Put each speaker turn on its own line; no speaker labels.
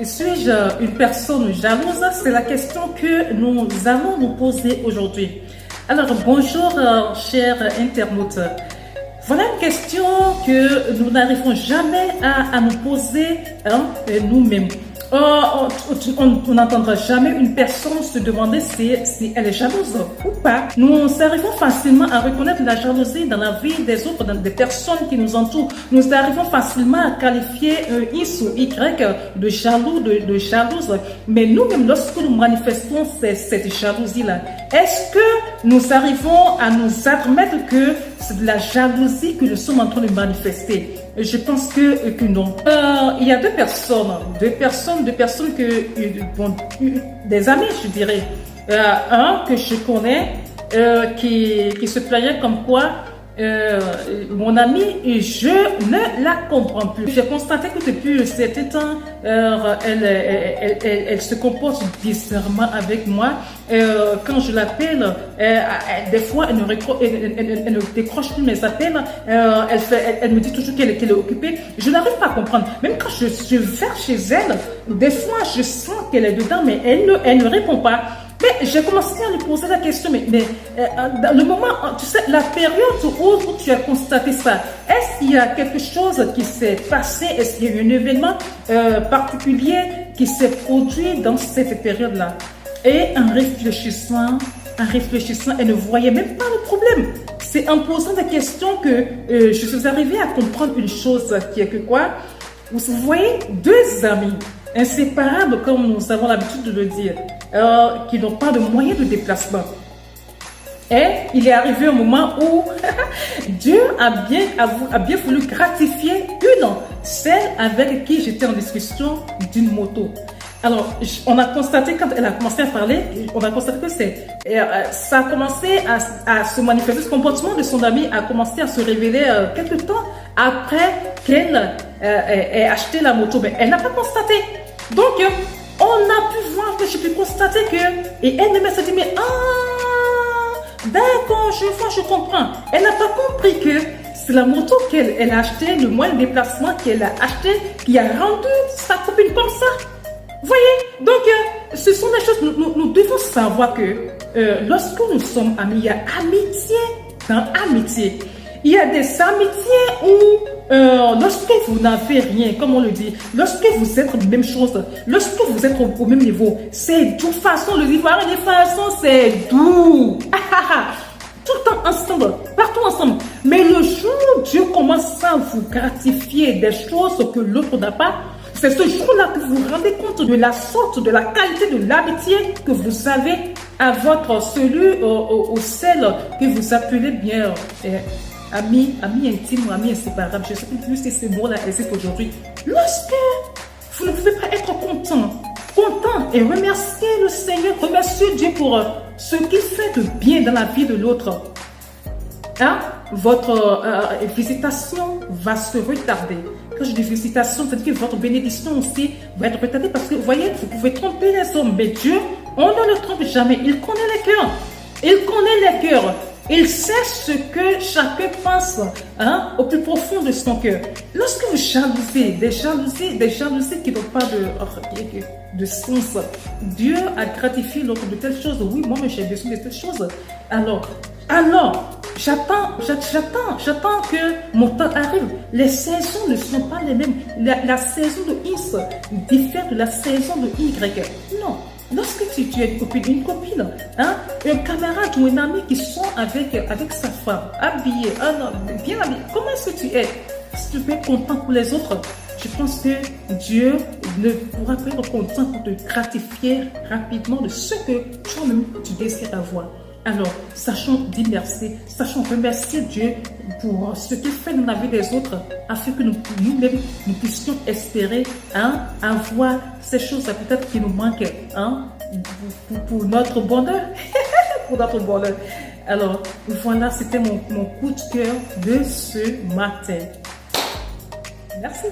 Suis-je une personne jalouse? C'est la question que nous allons nous poser aujourd'hui. Alors, bonjour, chers internautes. Voilà une question que nous n'arrivons jamais à nous poser nous-mêmes. On n'entendra jamais une personne se demander si elle est jalouse ou pas. Nous arrivons facilement à reconnaître la jalousie dans la vie des autres, dans des personnes qui nous entourent. Nous arrivons facilement à qualifier X ou Y de jaloux, de jalouse. Mais nous-mêmes, lorsque nous manifestons cette jalousie-là, est-ce que nous arrivons à nous admettre que c'est de la jalousie que nous sommes en train de manifester? Je pense que non. Il y a deux personnes des amis, je dirais. Un que je connais qui se plaignait comme quoi mon amie, je ne la comprends plus. J'ai constaté que depuis un certain temps, elle se comporte bizarrement avec moi. Quand je l'appelle, des fois, elle ne décroche plus mes appels. Elle me dit toujours qu'elle est occupée. Je n'arrive pas à comprendre. Même quand je vais chez elle, des fois, je sens qu'elle est dedans, mais elle ne répond pas. Mais j'ai commencé à lui poser la question, mais dans le moment, tu sais, la période où tu as constaté ça, est-ce qu'il y a quelque chose qui s'est passé? Est-ce qu'il y a eu un événement particulier qui s'est produit dans cette période-là? Et en réfléchissant, elle ne voyait même pas le problème. C'est en posant des questions que je suis arrivée à comprendre une chose qui est que quoi? Vous voyez, deux amis inséparables, comme nous avons l'habitude de le dire, qui n'ont pas de moyens de déplacement. Et il est arrivé un moment où Dieu a bien voulu gratifier celle avec qui j'étais en discussion d'une moto. Alors, on a constaté, quand elle a commencé à parler, on a constaté que ça a commencé à se manifester, ce comportement de son amie a commencé à se révéler quelque temps après qu'elle ait acheté la moto. Mais elle n'a pas constaté. Donc, on a pu voir que j'ai pu constater que, et elle-même s'est dit, mais d'accord, je comprends. Elle n'a pas compris que c'est la moto qu'elle a acheté, le moyen de déplacement qu'elle a acheté, qui a rendu sa copine comme ça. Vous voyez? Donc, ce sont des choses, nous devons savoir que lorsque nous sommes amis, il y a amitié dans amitié. Il y a des amitiés où, lorsque vous n'avez rien, comme on le dit, lorsque vous êtes la même chose, lorsque vous êtes au même niveau, c'est doux. Façon, le Ivoirien, les façons, c'est doux. Tout le temps ensemble, partout ensemble. Mais le jour où Dieu commence à vous gratifier des choses que l'autre n'a pas, c'est ce jour-là que vous vous rendez compte de la sorte, de la qualité de l'amitié que vous avez à votre celui au celle que vous appelez bien ami intime ou ami inséparable. Je sais plus si ce mot-là existe aujourd'hui. Lorsque vous ne pouvez pas être content et remercier le Seigneur, remercier Dieu pour ce qu'il fait de bien dans la vie de l'autre, votre visitation va se retarder. Quand je dis visitation, c'est dire que votre bénédiction aussi va être retardée parce que, vous voyez, vous pouvez tromper les hommes, mais Dieu, on ne le trompe jamais. Il connaît les cœurs. Il connaît les cœurs. Il sait ce que chacun pense au plus profond de son cœur. Lorsque vous jalousez, des jalousies qui n'ont pas de sens, Dieu a gratifié l'autre de telles choses. Oui, moi, j'ai besoin de telles choses. Alors, j'attends que mon temps arrive. Les saisons ne sont pas les mêmes. La saison de X diffère de la saison de Y. Non. Lorsque tu es une copine, un camarade ou un ami qui sont avec sa femme, habillé, bien habillé, comment est-ce que tu es? Si tu peux être content pour les autres, je pense que Dieu ne pourra pas être content pour te gratifier rapidement de ce que toi-même tu désires avoir. Alors, sachons dire merci, sachons remercier Dieu pour ce qu'il fait dans la vie des autres, afin que nous-mêmes, nous puissions espérer avoir ces choses-là peut-être qui nous manquent pour notre bonheur. Pour notre bonheur. Alors, voilà, c'était mon coup de cœur de ce matin. Merci.